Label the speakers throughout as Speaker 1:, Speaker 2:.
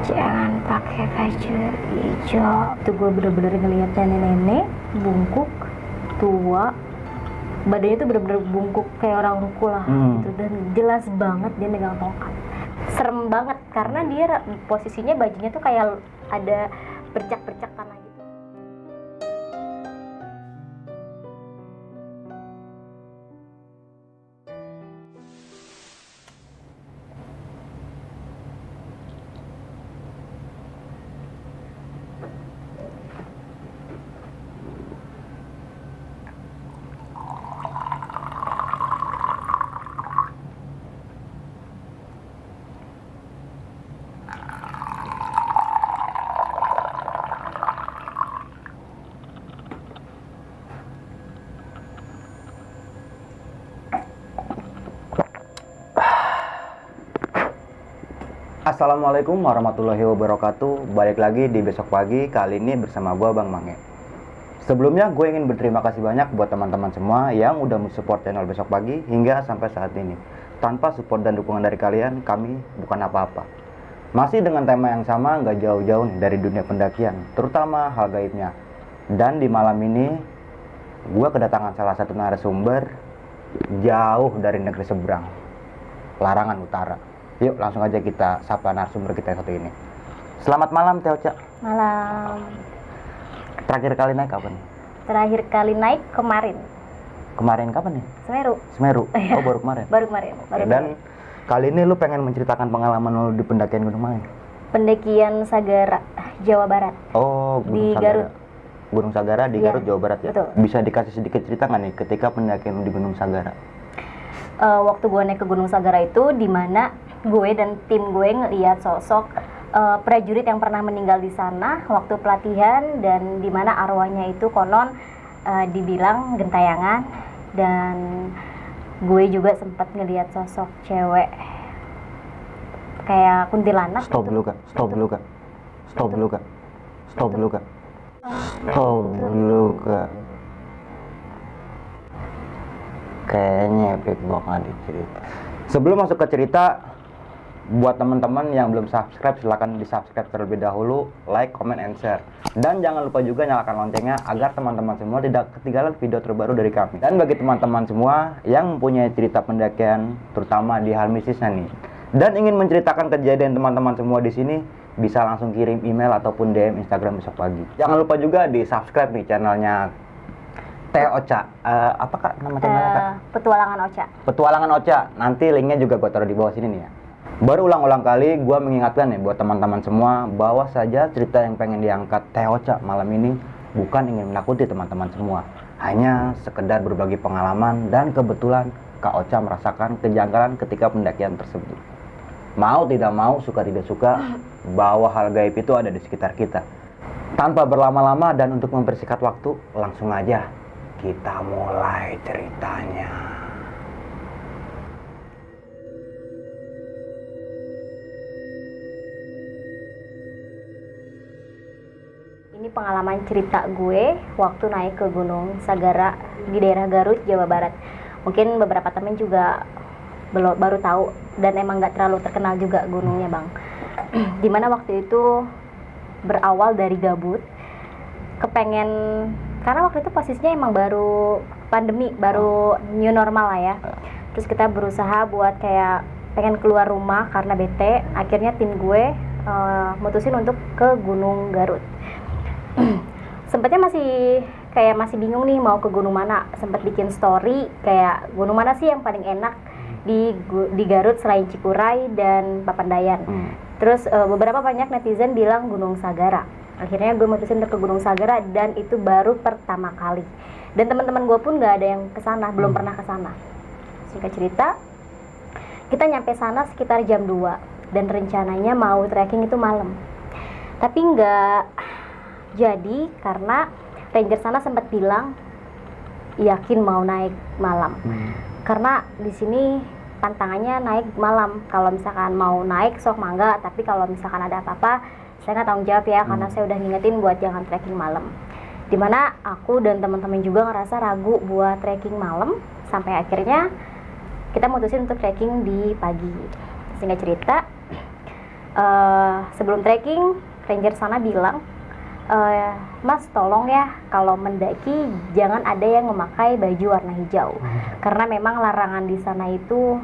Speaker 1: Jangan pakai baju hijau. Tuh gue bener-bener ngeliat nenek-nenek bungkuk tua, badannya tuh bener-bener bungkuk kayak orang ruku lah gitu, dan jelas banget dia megang tongkat. Serem banget karena dia posisinya bajunya tuh kayak ada bercak-bercak tanah gitu.
Speaker 2: Assalamualaikum warahmatullahi wabarakatuh. Balik lagi di Besok Pagi, kali ini bersama gue Bang Mange. Sebelumnya gue ingin berterima kasih banyak buat teman-teman semua yang udah mensupport channel Besok Pagi hingga sampai saat ini. Tanpa support dan dukungan dari kalian, kami bukan apa-apa. Masih dengan tema yang sama, nggak jauh-jauh nih dari dunia pendakian, terutama hal gaibnya. Dan di malam ini, gue kedatangan salah satu narasumber jauh dari negeri seberang, Larangan Utara. Yuk langsung aja kita sapa narasumber kita yang satu ini. Selamat malam Teh Ocha.
Speaker 1: Malam.
Speaker 2: Terakhir kali naik kapan?
Speaker 1: Terakhir kali naik kemarin.
Speaker 2: Kemarin kapan nih?
Speaker 1: Semeru.
Speaker 2: Oh baru kemarin.
Speaker 1: Baru kemarin.
Speaker 2: Dan kali ini lu pengen menceritakan pengalaman lu di pendakian gunung mana?
Speaker 1: Pendakian Sagara, Jawa Barat.
Speaker 2: Oh,
Speaker 1: di
Speaker 2: Sagara.
Speaker 1: Garut.
Speaker 2: Gunung Sagara di
Speaker 1: Iya,
Speaker 2: Garut, Jawa Barat ya.
Speaker 1: betul.
Speaker 2: Bisa dikasih sedikit cerita nggak nih ketika pendakian lu di Gunung Sagara?
Speaker 1: Waktu gue naik ke Gunung Sagara itu, dimana gue dan tim gue ngeliat sosok prajurit yang pernah meninggal di sana waktu pelatihan, dan dimana arwahnya itu konon dibilang gentayangan, dan gue juga sempat ngeliat sosok cewek kayak kuntilanak.
Speaker 2: Stop dulu kak. Kayaknya epic banget di cerita. Sebelum masuk ke cerita, buat teman-teman yang belum subscribe, silahkan di subscribe terlebih dahulu, like, comment, and share. Dan jangan lupa juga nyalakan loncengnya agar teman-teman semua tidak ketinggalan video terbaru dari kami. Dan bagi teman-teman semua yang mempunyai cerita pendakian, terutama di hal mistisnya nih, dan ingin menceritakan kejadian teman-teman semua di sini, bisa langsung kirim email ataupun DM Instagram Besok Pagi. Jangan lupa juga di subscribe nih channelnya Teh Ocha. Apa kak nama channelnya kak?
Speaker 1: Petualangan Ocha.
Speaker 2: Petualangan Ocha. Nanti linknya juga gue taruh di bawah sini nih ya. Baru ulang-ulang kali gue mengingatkan nih buat teman-teman semua, bahwa saja cerita yang pengen diangkat Teh Ocha malam ini bukan ingin menakuti teman-teman semua, hanya sekedar berbagi pengalaman, dan kebetulan Kak Ocha merasakan kejanggalan ketika pendakian tersebut. Mau tidak mau, suka tidak suka, bahwa hal gaib itu ada di sekitar kita. Tanpa berlama-lama dan untuk mempersingkat waktu, langsung aja kita mulai ceritanya.
Speaker 1: Ini pengalaman cerita gue waktu naik ke Gunung Sagara di daerah Garut, Jawa Barat. Mungkin beberapa temen juga baru tahu, dan emang nggak terlalu terkenal juga gunungnya bang. Dimana waktu itu berawal dari gabut, kepengen, karena waktu itu posisinya emang baru pandemi, baru new normal lah ya. Terus kita berusaha buat kayak pengen keluar rumah karena bete. Akhirnya tim gue mutusin untuk ke Gunung Garut. Sempetnya masih bingung nih mau ke gunung mana. Sempet bikin story kayak gunung mana sih yang paling enak di Garut selain Cikuray dan Papandayan. Terus beberapa banyak netizen bilang Gunung Sagara. Akhirnya gue mutusin untuk ke Gunung Sagara, dan itu baru pertama kali. Dan teman-teman gue pun nggak ada yang kesana, belum pernah kesana. Singkat cerita, kita nyampe sana sekitar jam 2, dan rencananya mau trekking itu malam. Tapi nggak jadi karena ranger sana sempat bilang yakin mau naik malam. Karena di sini pantangannya naik malam. Kalau misalkan mau naik sok mangga, tapi kalau misalkan ada apa-apa saya nggak tanggung jawab ya, karena saya udah ngingetin buat jangan trekking malam. Dimana aku dan teman-teman juga ngerasa ragu buat trekking malam, sampai akhirnya kita mutusin untuk trekking di pagi. Singkat cerita, Sebelum trekking, ranger sana bilang, Mas tolong ya kalau mendaki jangan ada yang memakai baju warna hijau, karena memang larangan di sana itu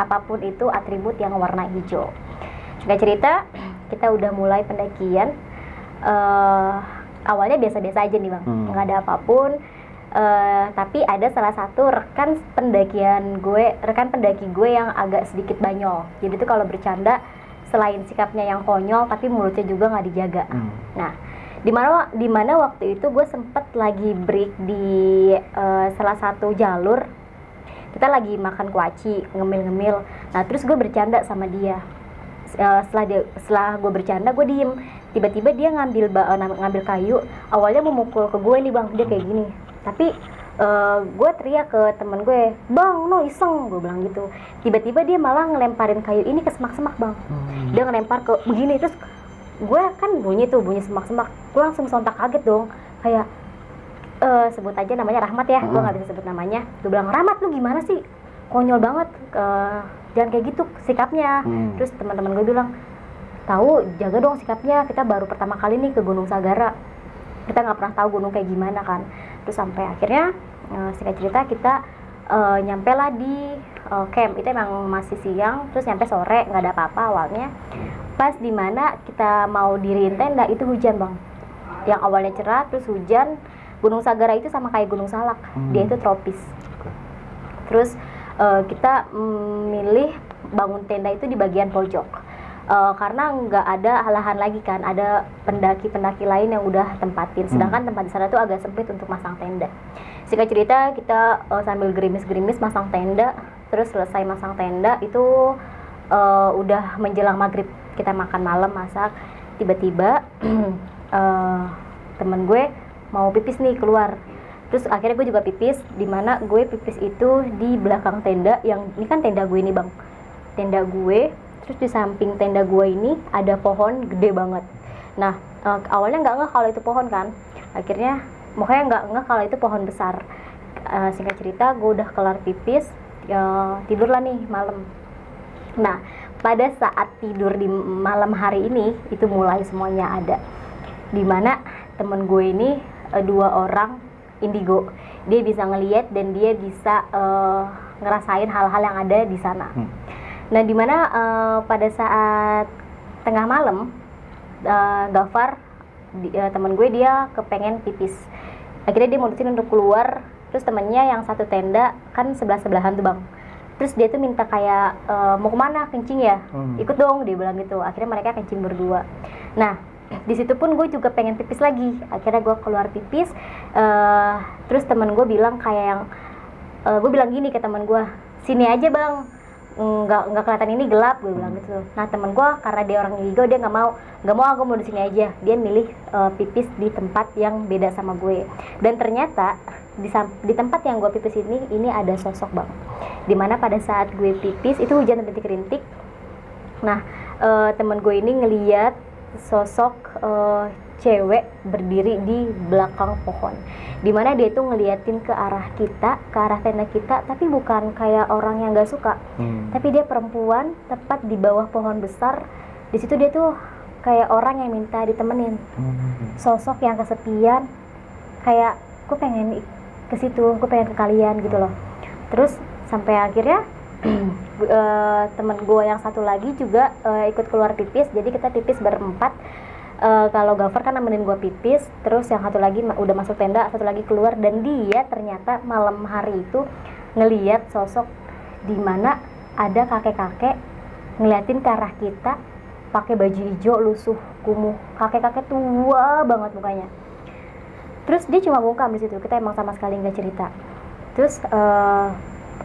Speaker 1: apapun itu atribut yang warna hijau. Singkat cerita, kita udah mulai pendakian. Awalnya biasa-biasa aja nih bang, nggak ada apapun. Tapi ada salah satu rekan pendaki gue yang agak sedikit banyol. Jadi tuh kalau bercanda, selain sikapnya yang konyol, tapi mulutnya juga nggak dijaga. Nah, di mana waktu itu gue sempet lagi break di salah satu jalur. Kita lagi makan kuaci, ngemil-ngemil. Nah, terus gue bercanda sama dia. Setelah gue bercanda, gue diem. Tiba-tiba dia ngambil kayu. Awalnya mau mukul ke gue nih bang, dia kayak gini. Tapi gue teriak ke temen gue, bang, no iseng, gue bilang gitu. Tiba-tiba dia malah ngelemparin kayu ini ke semak-semak bang. Dia ngelempar ke begini, terus gue kan bunyi semak-semak. Gue langsung sontak kaget dong, kayak sebut aja namanya Rahmat ya, gue nggak bisa sebut namanya. Gue bilang, Rahmat lu gimana sih, konyol banget, jangan kayak gitu sikapnya. Terus teman-teman gue bilang, tahu jaga dong sikapnya, kita baru pertama kali nih ke Gunung Sagara, kita nggak pernah tahu gunung kayak gimana kan. Terus sampai akhirnya singkat cerita kita nyampe lah di camp. Itu emang masih siang, terus nyampe sore, nggak ada apa-apa awalnya. Pas dimana kita mau diriin tenda itu hujan bang, yang awalnya cerah terus hujan. Gunung Sagara itu sama kayak Gunung Salak, dia itu tropis. Terus kita milih bangun tenda itu di bagian pojok, karena nggak ada lahan lagi kan, ada pendaki-pendaki lain yang udah tempatin, sedangkan tempat di sana tuh agak sempit untuk masang tenda. Singkat cerita kita sambil gerimis-gerimis masang tenda. Terus selesai masang tenda itu udah menjelang maghrib, kita makan malam, masak. Tiba-tiba temen gue mau pipis nih keluar. Terus akhirnya gue juga pipis, dimana gue pipis itu di belakang tenda. Yang ini kan tenda gue ini bang, tenda gue. Terus di samping tenda gue ini ada pohon gede banget. Nah awalnya nggak ngeh kalau itu pohon kan, akhirnya makanya nggak ngeh kalau itu pohon besar. Singkat cerita gue udah kelar pipis, tidurlah nih malam. Nah pada saat tidur di malam hari ini itu mulai semuanya ada, dimana temen gue ini 2 orang indigo, dia bisa ngelihat dan dia bisa ngerasain hal-hal yang ada di sana. Nah dimana pada saat tengah malam, Gafar temen gue dia kepengen pipis. Akhirnya dia mutusin untuk keluar. Terus temennya yang satu tenda kan sebelah-sebelahan tuh bang. Terus dia tuh minta kayak mau kemana, kencing ya, ikut dong, dia bilang gitu. Akhirnya mereka kencing berdua. Nah di situ pun gue juga pengen pipis lagi. Akhirnya gue keluar pipis. Terus temen gue bilang kayak yang gue bilang gini ke temen gue, sini aja bang, nggak kelihatan ini gelap, gue bilang gitu. Nah temen gue karena dia orang indigo, dia nggak mau aku mau di sini aja. Dia milih pipis di tempat yang beda sama gue. Dan ternyata di tempat yang gue pipis ini ada sosok bang. Dimana pada saat gue pipis itu hujan rintik-rintik. Nah temen gue ini ngeliat sosok cewek berdiri di belakang pohon, dimana dia tuh ngeliatin ke arah kita, ke arah tenda kita, tapi bukan kayak orang yang gak suka, tapi dia perempuan tepat di bawah pohon besar. Di situ dia tuh kayak orang yang minta ditemenin, sosok yang kesepian, kayak gue pengen ke situ, gue pengen ke kalian gitu loh. Terus sampai akhirnya temen gue yang satu lagi juga ikut keluar pipis, jadi kita pipis berempat. Kalau Gafar kan nemenin gue pipis, terus yang satu lagi udah masuk tenda, satu lagi keluar. Dan dia ternyata malam hari itu ngeliat sosok di mana ada kakek-kakek ngeliatin ke arah kita pakai baju hijau lusuh kumuh, kakek-kakek tua banget mukanya. Terus dia cuma bungkam di situ, kita emang sama sekali nggak cerita. Terus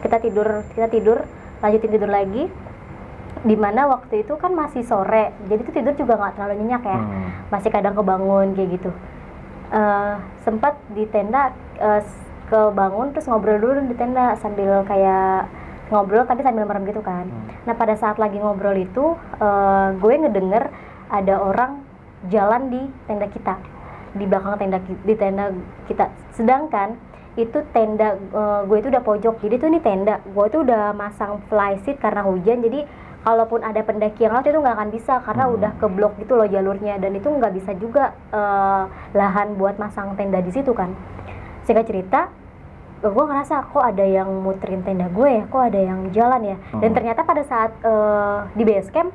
Speaker 1: kita tidur, lanjutin tidur lagi. Dimana waktu itu kan masih sore, jadi tuh tidur juga nggak terlalu nyenyak ya, masih kadang kebangun kayak gitu. Sempat di tenda kebangun, terus ngobrol dulu di tenda sambil kayak ngobrol tapi sambil merem gitu kan. Nah pada saat lagi ngobrol itu gue ngedenger ada orang jalan di tenda kita, di belakang tenda kita. Sedangkan itu tenda gue itu udah pojok, jadi tuh ini tenda gue tuh udah masang flysheet karena hujan, jadi kalaupun ada pendaki yang lewat itu nggak akan bisa karena udah keblok gitu loh jalurnya, dan itu nggak bisa juga lahan buat masang tenda di situ kan. Singkat cerita, gue ngerasa kok ada yang muterin tenda gue ya, kok ada yang jalan ya. Dan ternyata pada saat di base camp,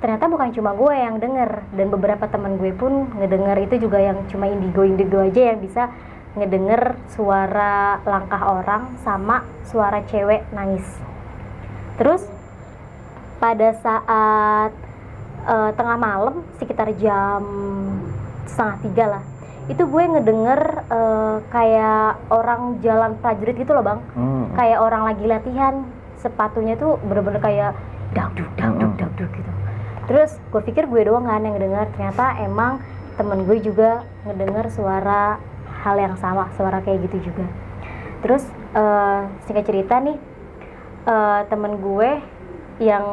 Speaker 1: ternyata bukan cuma gue yang denger, dan beberapa teman gue pun ngedenger. Itu juga yang cuma indigo aja yang bisa ngedenger suara langkah orang sama suara cewek nangis. Terus pada saat tengah malam sekitar jam 2:30 lah, itu gue ngedenger kayak orang jalan prajurit gitu loh bang. Kayak orang lagi latihan, sepatunya tuh bener-bener kayak dagduk gitu. Terus gue pikir gue doang kan yang ngedenger, ternyata emang temen gue juga ngedenger suara hal yang sama, suara kayak gitu juga. Terus singkat cerita nih, temen gue yang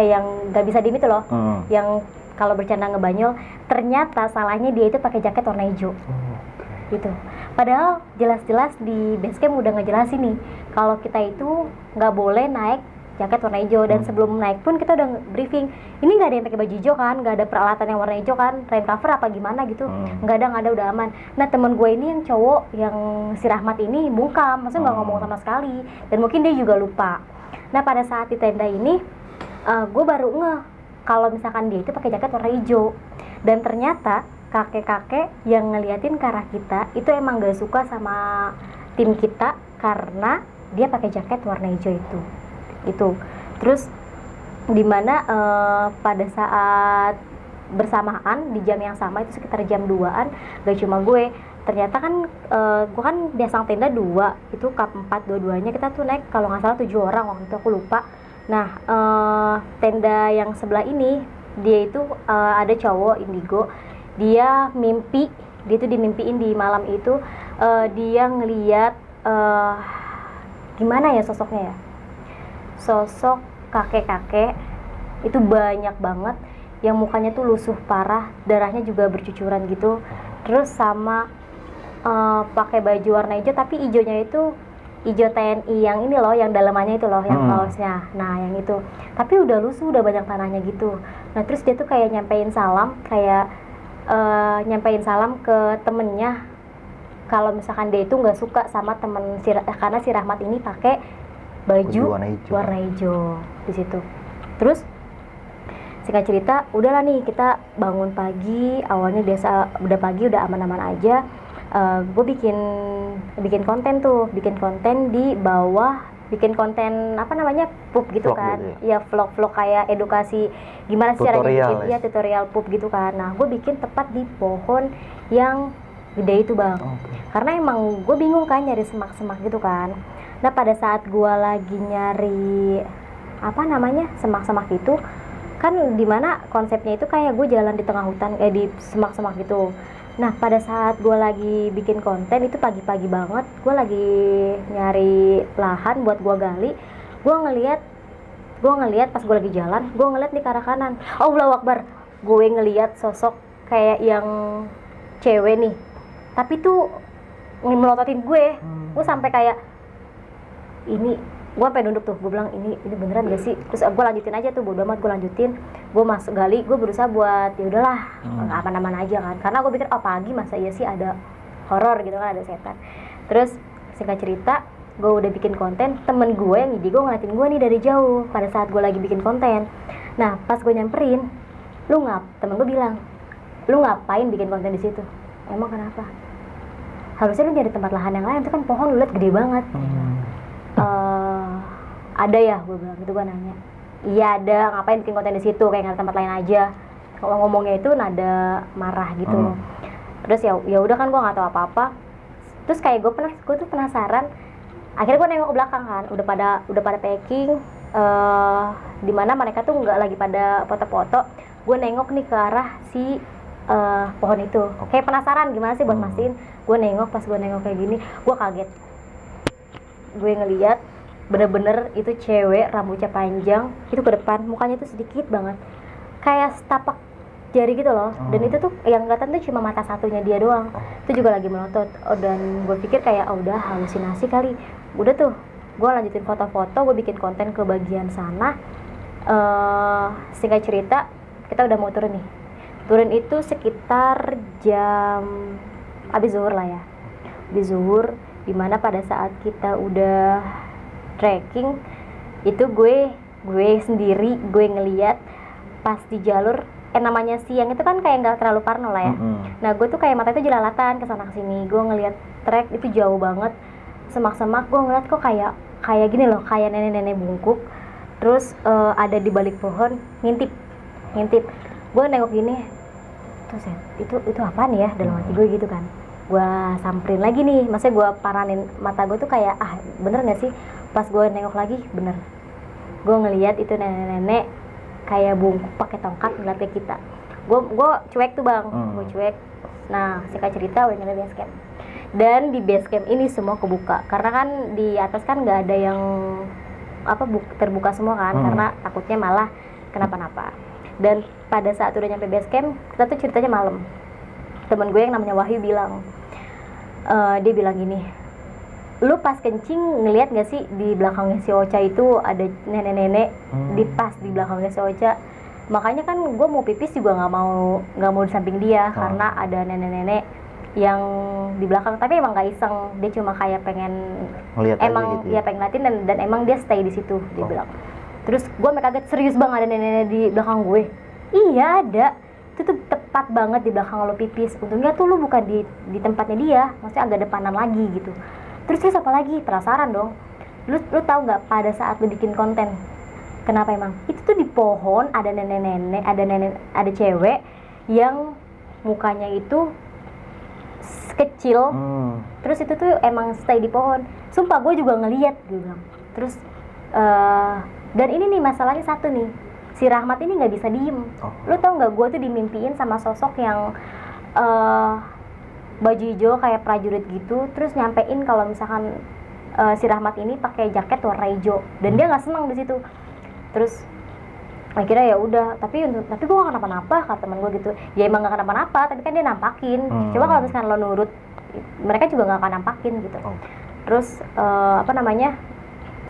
Speaker 1: yang nggak bisa diem itu loh, yang kalau bercanda ngebanyol, ternyata salahnya dia itu pakai jaket warna hijau. Gitu. Padahal jelas-jelas di base camp udah ngejelasin nih kalau kita itu nggak boleh naik jaket warna hijau, dan sebelum naik pun kita udah briefing, ini nggak ada yang pakai baju hijau kan, nggak ada peralatan yang warna hijau kan, rain cover apa gimana gitu, nggak ada, udah aman. Nah temen gue ini yang cowok, yang si Rahmat ini bungkam, maksudnya nggak ngomong sama sekali, dan mungkin dia juga lupa. Nah pada saat di tenda ini, gue baru ngeh kalau misalkan dia itu pakai jaket warna hijau, dan ternyata kakek-kakek yang ngeliatin ke arah kita itu emang gak suka sama tim kita karena dia pakai jaket warna hijau itu. Terus dimana pada saat bersamaan di jam yang sama, itu sekitar jam 2-an, gak cuma gue, ternyata kan gue kan biasa tenda 2, itu kap 4 dua-duanya kita tuh naik kalau nggak salah 7 orang waktu itu, aku lupa. Nah tenda yang sebelah ini, dia itu ada cowok indigo, dia tuh dimimpiin di malam itu, dia ngeliat gimana ya sosoknya ya, sosok kakek-kakek itu banyak banget yang mukanya tuh lusuh parah, darahnya juga bercucuran gitu, terus sama pakai baju warna hijau, tapi hijaunya itu hijau TNI yang ini loh, yang dalamannya itu loh, yang kaosnya, nah yang itu, tapi udah lusuh, udah banyak tanahnya gitu. Nah terus dia tuh kayak nyampein salam ke temennya kalau misalkan dia itu nggak suka sama temen karena si Rahmat ini pakai baju warna hijau di situ. Terus singkat cerita, udahlah nih kita bangun pagi, awalnya biasa udah pagi udah aman-aman aja. Gue bikin konten di bawah, bikin konten apa namanya, pub gitu vlog kan gitu ya, vlog kayak edukasi gimana sih caranya bikin ya, tutorial pub gitu kan. Nah gue bikin tepat di pohon yang gede itu bang, karena emang gue bingung kan nyari semak-semak gitu kan. Nah pada saat gue lagi nyari apa namanya semak-semak itu kan, dimana konsepnya itu kayak gue jalan di tengah hutan, di semak-semak gitu. Nah pada saat gue lagi bikin konten itu pagi-pagi banget, gue lagi nyari lahan buat gue gali, gue ngeliat pas gue lagi jalan, gue ngeliat di ke arah kanan, Allahu Akbar, gue ngeliat sosok kayak yang cewek nih, tapi tuh melototin gue sampai kayak ini, gue sampai nunduk tuh, gue bilang ini beneran gak sih? Terus gue lanjutin aja tuh, bodo amat, gue lanjutin, gue masuk gali, gue berusaha buat ya udahlah aman-aman aja kan, karena gue pikir pagi masa iya sih ada horor gitu kan, ada setan. Terus singkat cerita, gue udah bikin konten, temen gue yang ide gue ngeliatin gue nih dari jauh pada saat gue lagi bikin konten. Nah pas gue nyamperin, temen gue bilang, lu ngapain bikin konten di situ? Emang kenapa? Harusnya lu nyari tempat lahan yang lain, itu kan pohon lu liat gede banget. Ada ya, gue bilang gitu, gue nanya. Iya ada, ngapain bikin konten di situ, kayak nggak ada tempat lain aja. Kalau ngomongnya itu nada marah gitu. Terus ya udah kan, gue nggak tahu apa-apa. Terus kayak gue tuh penasaran. Akhirnya gue nengok ke belakang kan, udah pada packing, dimana mereka tuh nggak lagi pada foto-foto. Gue nengok nih ke arah si pohon itu, kayak penasaran gimana sih buat mastiin. Gue nengok, pas gue nengok kayak gini, gue kaget. Gue ngeliat bener-bener itu cewek, rambutnya panjang, itu ke depan, mukanya tuh sedikit banget, kayak setapak jari gitu loh. Dan itu tuh yang kelihatan tuh cuma mata satunya dia doang, itu juga lagi melotot. Dan gue pikir kayak udah halusinasi kali. Udah tuh gue lanjutin foto-foto, gue bikin konten ke bagian sana. Singkat cerita, kita udah mau turun nih. Turun itu sekitar jam habis zuhur lah ya, habis zuhur, dimana pada saat kita udah trekking itu gue sendiri, gue ngeliat pas di jalur namanya siang itu kan kayak nggak terlalu parno lah ya. Nah gue tuh kayak mata itu jelalatan kesana kesini, gue ngeliat trek itu jauh banget, semak-semak, gue ngeliat kok kayak gini loh, kayak nenek-nenek bungkuk, terus ada di balik pohon ngintip. Gue nengok gini, terus itu apa nih ya, dalam hati gue gitu kan. Gue samperin lagi nih, maksudnya gue paranin mata gue tuh kayak bener nggak sih? Pas gue nengok lagi, bener, gue ngeliat itu nenek-nenek kayak bungkuk pakai tongkat ngeliat ke kita. Gue cuek tuh bang, gue cuek. Nah singkat cerita udah nyampe base camp, dan di base camp ini semua kebuka karena kan di atas kan nggak ada yang terbuka semua kan, karena takutnya malah kenapa-napa. Dan pada saat udah nyampe base camp, kita tuh ceritanya malam. Temen gue yang namanya Wahyu bilang, dia bilang gini, lu pas kencing ngelihat gak sih di belakangnya si Ocha itu ada nenek-nenek di pas di belakangnya si Ocha. Makanya kan gue mau pipis juga nggak mau di samping dia karena ada nenek-nenek yang di belakang, tapi emang nggak iseng, dia cuma kayak pengen
Speaker 2: Ngeliat
Speaker 1: emang
Speaker 2: gitu ya?
Speaker 1: dia pengen ngeliatin, dan emang dia stay di situ, dia bilang. Terus gue kaget, serius bang ada nenek-nenek di belakang gue? Iya ada, itu tuh tepat banget di belakang lo pipis. Untungnya tuh lu bukan di tempatnya dia, maksudnya agak depanan lagi gitu. Terus apa lagi? Penasaran dong. Lu tahu nggak pada saat lu bikin konten, kenapa emang? Itu tuh di pohon ada nenek-nenek, ada cewek yang mukanya itu kecil. Terus itu tuh emang stay di pohon. Sumpah gue juga ngeliat, gue bilang. Terus dan ini nih masalahnya satu nih, si Rahmat ini nggak bisa diem. Lu tau nggak, gue tuh dimimpiin sama sosok yang baju hijau kayak prajurit gitu, terus nyampein kalau misalkan si Rahmat ini pakai jaket warna hijau, dan dia nggak senang di situ. Terus akhirnya ya udah, tapi gue gak kenapa-napa, kata teman gue gitu. Ya emang gak kenapa-napa, tapi kan dia nampakin. Coba kalau misalkan lo nurut, mereka juga gak akan nampakin gitu. Terus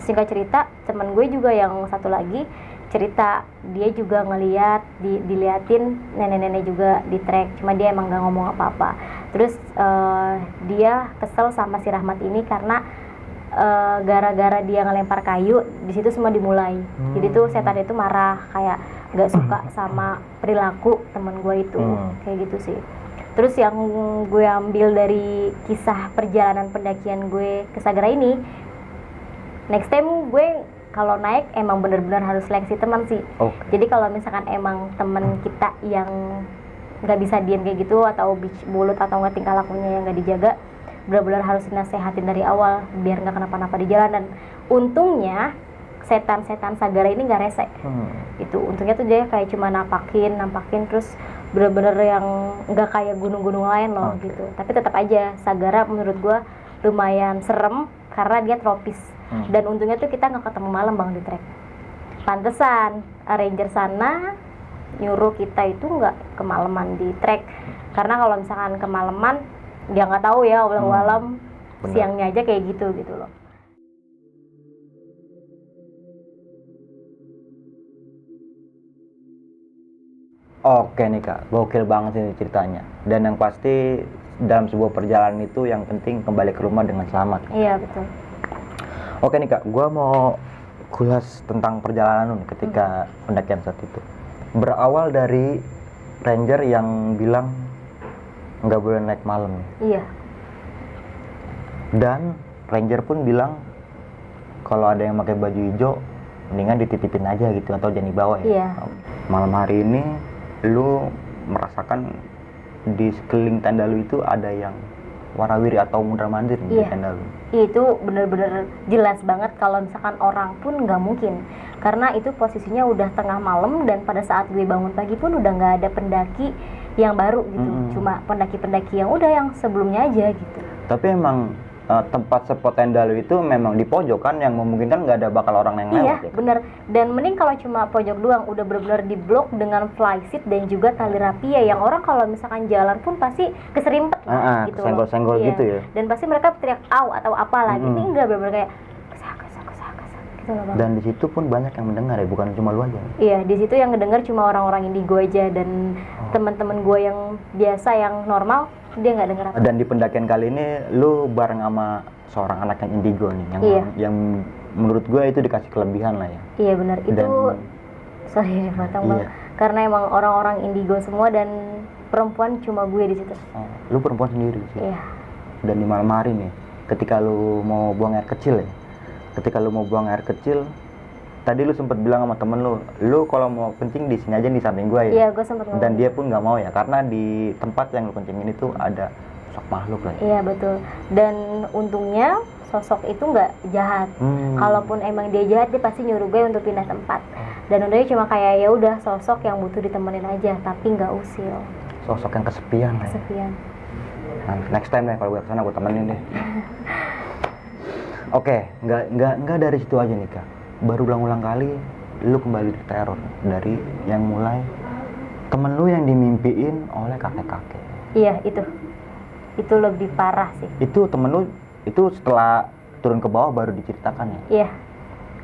Speaker 1: singkat cerita, teman gue juga yang satu lagi cerita, dia juga ngeliat, diliatin nenek-nenek juga di trek, cuma dia emang gak ngomong apa-apa. Terus dia kesel sama si Rahmat ini karena gara-gara dia ngelempar kayu, di situ semua dimulai. Jadi tuh setan itu marah, kayak gak suka sama perilaku temen gue itu, kayak gitu sih. Terus yang gue ambil dari kisah perjalanan pendakian gue ke Sagara ini, next time gue kalau naik emang bener-bener harus seleksi teman sih. Jadi kalau misalkan emang temen kita yang nggak bisa diam kayak gitu, atau bulut atau nggak tingkah lakunya yang nggak dijaga, benar-benar harus dinasehatin dari awal biar nggak kenapa-napa di jalan. Dan untungnya setan-setan Sagara ini nggak rese. Itu untungnya tuh dia kayak cuma nampakin terus benar-benar yang nggak kayak gunung-gunung lain loh gitu. Tapi tetap aja Sagara menurut gua lumayan serem karena dia tropis. Dan untungnya tuh kita nggak ketemu malam bang di trek. Pantesan ranger sana nyuruh kita itu nggak kemalaman di trek, karena kalau misalkan kemalaman dia nggak tahu ya, walau siangnya aja kayak gitu loh.
Speaker 2: Oke nih kak, gokil banget ini ceritanya. Dan yang pasti dalam sebuah perjalanan itu yang penting kembali ke rumah dengan selamat.
Speaker 1: Iya betul.
Speaker 2: Oke nih kak, gua mau kulas tentang perjalanan ketika pendakian saat itu. Berawal dari ranger yang bilang nggak boleh naik malam.
Speaker 1: Iya.
Speaker 2: Dan ranger pun bilang kalau ada yang pakai baju hijau mendingan dititipin aja gitu, atau jangan dibawa ya.
Speaker 1: Iya.
Speaker 2: Malam hari ini lu merasakan di sekeliling tenda lu itu ada yang warawiri atau mundar mandir di tenda lu.
Speaker 1: Itu bener-bener jelas banget kalau misalkan orang pun nggak mungkin, karena itu posisinya udah tengah malam, dan pada saat gue bangun pagi pun udah nggak ada pendaki yang baru gitu, cuma pendaki-pendaki yang udah yang sebelumnya aja gitu.
Speaker 2: Tapi emang tempat spot tenda lu itu memang di pojok kan, yang memungkinkan nggak ada bakal orang yang lewat.
Speaker 1: Iya
Speaker 2: ya?
Speaker 1: bener, dan mending kalau cuma pojok doang, udah bener-bener diblok dengan flysheet dan juga tali rapia yang orang kalau misalkan jalan pun pasti keserimpet gitu,
Speaker 2: senggol-senggol gitu ya.
Speaker 1: Dan pasti mereka teriak au atau apalah, ini enggak, bener-bener kayak keser Betul, Bang.
Speaker 2: Dan di situ pun banyak yang mendengar ya, bukan cuma lu aja.
Speaker 1: Iya, di situ yang ngedenger cuma orang-orang indigo aja, dan teman-teman gue yang biasa yang normal dia nggak denger apa.
Speaker 2: Dan di pendakian kali ini lu bareng sama seorang anak yang indigo nih, yang menurut gue itu dikasih kelebihan lah ya.
Speaker 1: Iya benar, itu sorry potong Bang. Karena emang orang-orang indigo semua dan perempuan cuma gue di situ.
Speaker 2: Lu perempuan sendiri sih.
Speaker 1: Iya.
Speaker 2: Dan di malam hari nih, ketika lu mau buang air kecil ya, tadi lu sempat bilang sama temen lu kalau mau kencing di sini aja di samping gua ya.
Speaker 1: Iya, gua sempat ngomong.
Speaker 2: Dan dia pun nggak mau ya, karena di tempat yang lu kencingin itu ada sosok makhluk lah ya.
Speaker 1: Iya betul. Dan untungnya sosok itu nggak jahat. Kalaupun emang dia jahat, dia pasti nyuruh gue untuk pindah tempat. Dan untungnya cuma kayak ya udah sosok yang butuh ditemenin aja, tapi nggak usil.
Speaker 2: Sosok yang kesepian lah.
Speaker 1: Kesepian.
Speaker 2: Nah, next time deh kalau gue kesana gue temenin deh. Oke, nggak dari situ aja nih Kak. Baru ulang-ulang kali lu kembali diteror dari yang mulai temen lu yang dimimpiin oleh kakek-kakek.
Speaker 1: Iya, itu lebih parah sih.
Speaker 2: Itu temen lu itu setelah turun ke bawah baru diceritakan ya?
Speaker 1: Iya,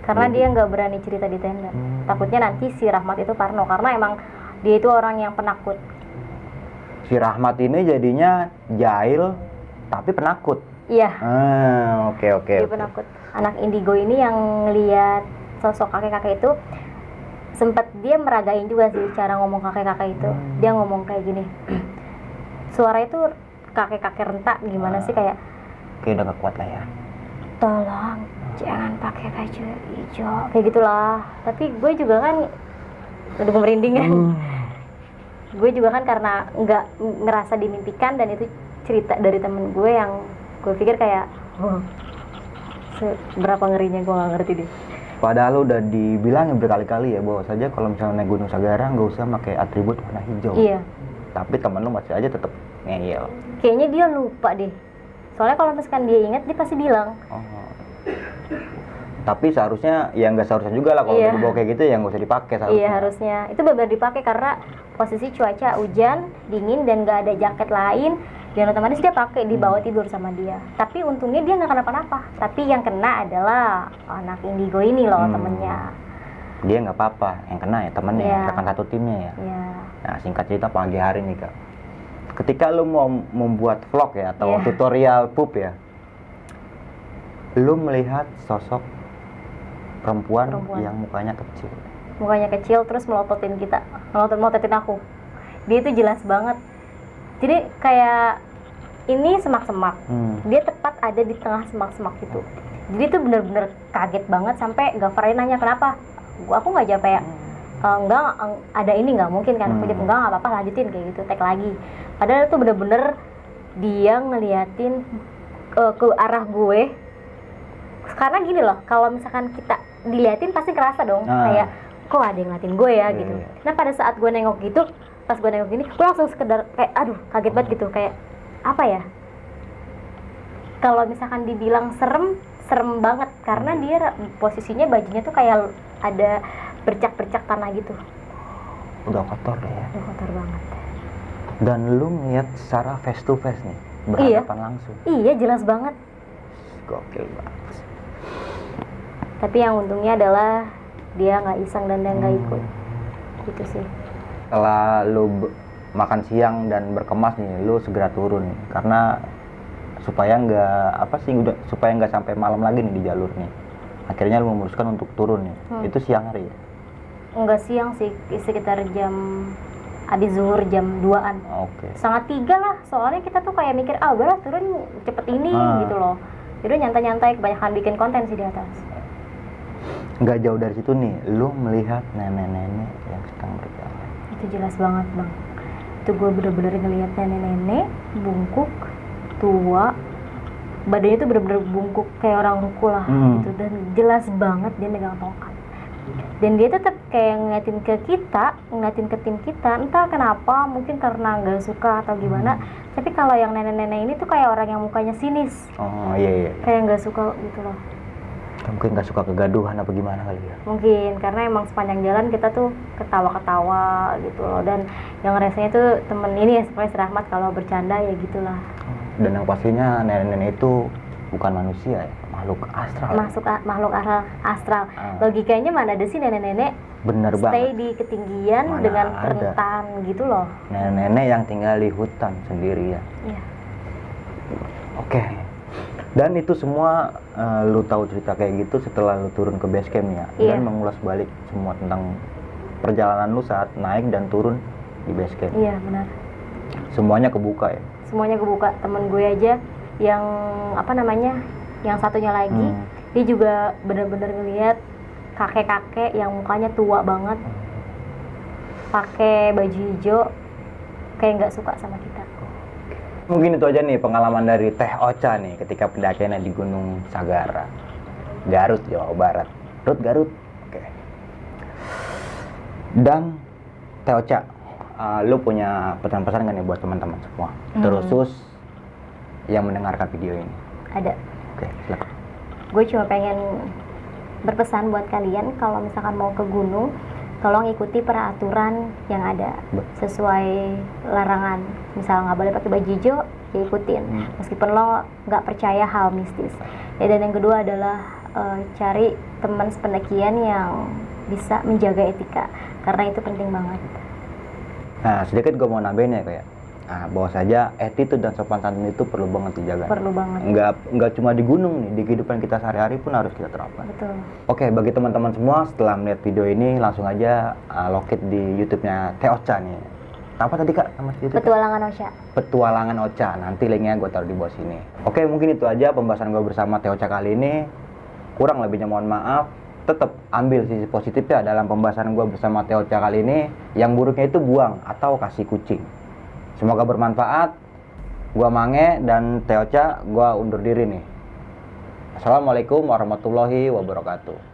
Speaker 1: karena dia nggak berani cerita di tenda. Takutnya nanti si Rahmat itu parno, karena emang dia itu orang yang penakut.
Speaker 2: Si Rahmat ini jadinya jahil tapi penakut.
Speaker 1: Iya.
Speaker 2: Oke.
Speaker 1: Dia penakut. Anak indigo ini yang ngelihat sosok kakek-kakek itu, sempat dia meragain juga sih cara ngomong kakek-kakek itu. Dia ngomong kayak gini. Suara itu kakek-kakek rentak gimana sih, kayak
Speaker 2: udah gak kuat lah ya.
Speaker 1: Tolong jangan pakai baju hijau, kayak gitulah. Tapi gue juga kan udah merinding kan. Gue juga kan karena nggak ngerasa dimimpikan, dan itu cerita dari temen gue yang gue pikir kayak seberapa ngerinya gue nggak ngerti deh.
Speaker 2: Padahal udah dibilangin berkali-kali ya bahwa saja kalau misalnya naik Gunung Sagara nggak usah pakai atribut warna hijau.
Speaker 1: Iya.
Speaker 2: Tapi temen lu masih aja tetap ngeyel.
Speaker 1: Kayaknya dia lupa deh. Soalnya kalau misalkan dia ingat, dia pasti bilang.
Speaker 2: Tapi seharusnya ya nggak seharusnya juga lah kalau dibawa kayak gitu ya nggak usah dipakai seharusnya.
Speaker 1: Iya harusnya. Itu benar dipakai karena posisi cuaca hujan, dingin, dan nggak ada jaket lain. Dan otomatis dia pakai di bawah tidur sama dia. Tapi untungnya dia nggak kenapa-napa. Tapi yang kena adalah anak indigo ini loh, temennya.
Speaker 2: Dia nggak apa-apa, yang kena ya temennya, rekan satu timnya ya. Nah singkat cerita pagi hari nih Kak, ketika lu mau membuat vlog ya atau tutorial pup ya, lu melihat sosok perempuan yang mukanya kecil terus melototin kita, melototin aku. Dia itu jelas banget. Jadi kayak ini semak-semak, dia tepat ada di tengah semak-semak itu. Jadi itu bener-bener kaget banget sampai Gafar nanya kenapa. Aku nggak jawab kayak enggak, ada ini nggak mungkin kan. Aku jawab enggak apa-apa, lanjutin kayak gitu, tag lagi. Padahal itu bener-bener dia ngeliatin ke arah gue. Karena gini loh, kalau misalkan kita diliatin pasti kerasa dong, kayak kok ada yang ngeliatin gue ya gitu. Nah pada saat gue nengok gitu, pas gue nengok gini, gue langsung sekedar kayak aduh kaget banget gitu, kayak apa ya, kalau misalkan dibilang serem banget karena dia posisinya bajunya tuh kayak ada bercak-bercak tanah gitu. Udah kotor deh ya.
Speaker 1: Udah kotor banget.
Speaker 2: Dan lu ngeliat secara face to face nih, berhadapan langsung.
Speaker 1: Iya jelas banget.
Speaker 2: Gokil banget.
Speaker 1: Tapi yang untungnya adalah dia nggak iseng dan dia nggak ikut. Gitu sih.
Speaker 2: Setelah lu makan siang dan berkemas nih, lu segera turun nih, karena supaya nggak sampai malam lagi nih di jalur nih. Akhirnya lu memutuskan untuk turun nih. Itu siang hari ya? Enggak
Speaker 1: siang sih, sekitar jam habis zuhur jam 2-an. Setengah 3 lah, soalnya kita tuh kayak mikir udahlah turun cepet ini gitu loh. Jadi nyantai-nyantai, kebanyakan bikin konten sih di atas.
Speaker 2: Nggak jauh dari situ nih, lu melihat nenek-nenek yang sedang berjalan.
Speaker 1: Itu jelas banget bang. Itu gue bener-bener ngelihat nenek-nenek bungkuk, tua, badannya tuh bener-bener bungkuk kayak orang ruku lah gitu. Dan jelas banget dia megang tongkat. Dan dia tetap kayak ngeliatin ke kita, ngeliatin ke tim kita, entah kenapa, mungkin karena nggak suka atau gimana. Tapi kalau yang nenek-nenek ini tuh kayak orang yang mukanya sinis.
Speaker 2: Iya.
Speaker 1: Kayak nggak suka gitu loh.
Speaker 2: Mungkin nggak suka kegaduhan apa gimana kali ya?
Speaker 1: Mungkin, karena emang sepanjang jalan kita tuh ketawa-ketawa gitu loh. Dan yang rasanya tuh temen ini ya, seperti Rahmat kalau bercanda ya gitulah.
Speaker 2: Dan yang pastinya nenek-nenek itu bukan manusia ya, makhluk astral.
Speaker 1: Makhluk astral.
Speaker 2: Ah.
Speaker 1: Logikanya mana ada sih nenek-nenek
Speaker 2: Bener
Speaker 1: stay
Speaker 2: banget.
Speaker 1: di ketinggian
Speaker 2: Mana
Speaker 1: dengan
Speaker 2: ada.
Speaker 1: rentan gitu loh.
Speaker 2: Nenek-nenek yang tinggal di hutan sendirian.
Speaker 1: Iya.
Speaker 2: Oke. Dan itu semua lu tahu cerita kayak gitu setelah lu turun ke base camp ya.
Speaker 1: Iya.
Speaker 2: Dan mengulas balik semua tentang perjalanan lu saat naik dan turun di base camp.
Speaker 1: Iya benar.
Speaker 2: Semuanya kebuka ya.
Speaker 1: Semuanya kebuka. Temen gue aja yang apa namanya, yang satunya lagi, dia juga bener-bener ngelihat kakek-kakek yang mukanya tua banget, pakai baju hijau, kayak nggak suka sama kita.
Speaker 2: Mungkin itu aja nih pengalaman dari Teh Ocha nih ketika pendakiannya di Gunung Sagara, Garut, Jawa Barat. Garut. Oke. Dan Teh Ocha, lu punya pesan-pesan nggak nih buat teman-teman semua, terus yang mendengarkan video ini?
Speaker 1: Ada.
Speaker 2: Oke, silakan.
Speaker 1: Gue cuma pengen berpesan buat kalian, kalau misalkan mau ke gunung, tolong ikuti peraturan yang ada sesuai larangan. Misal nggak boleh pakai baju hijau, ya ikutin. Meskipun lo nggak percaya hal mistis. Ya, dan yang kedua adalah cari teman sependakian yang bisa menjaga etika, karena itu penting banget.
Speaker 2: Nah, sedikit gue mau nambahin ya kayak, bahwa saja attitude dan sopan santun itu perlu banget dijaga.
Speaker 1: Perlu banget.
Speaker 2: Nggak cuma di gunung nih, di kehidupan kita sehari-hari pun harus kita terapkan.
Speaker 1: Betul.
Speaker 2: Oke, bagi teman-teman semua, setelah melihat video ini langsung aja locate di YouTube-nya Teh Ocha nih. Apa tadi Kak nama YouTube?
Speaker 1: Petualangan Ocha.
Speaker 2: Petualangan Ocha. Nanti linknya gue taruh di bawah sini. Oke, mungkin itu aja pembahasan gue bersama Teh Ocha kali ini. Kurang lebihnya mohon maaf. Tetap ambil sisi positifnya dalam pembahasan gue bersama Teh Ocha kali ini. Yang buruknya itu buang atau kasih kucing. Semoga bermanfaat. Gua Mange dan Teh Ocha, gua undur diri nih. Assalamualaikum warahmatullahi wabarakatuh.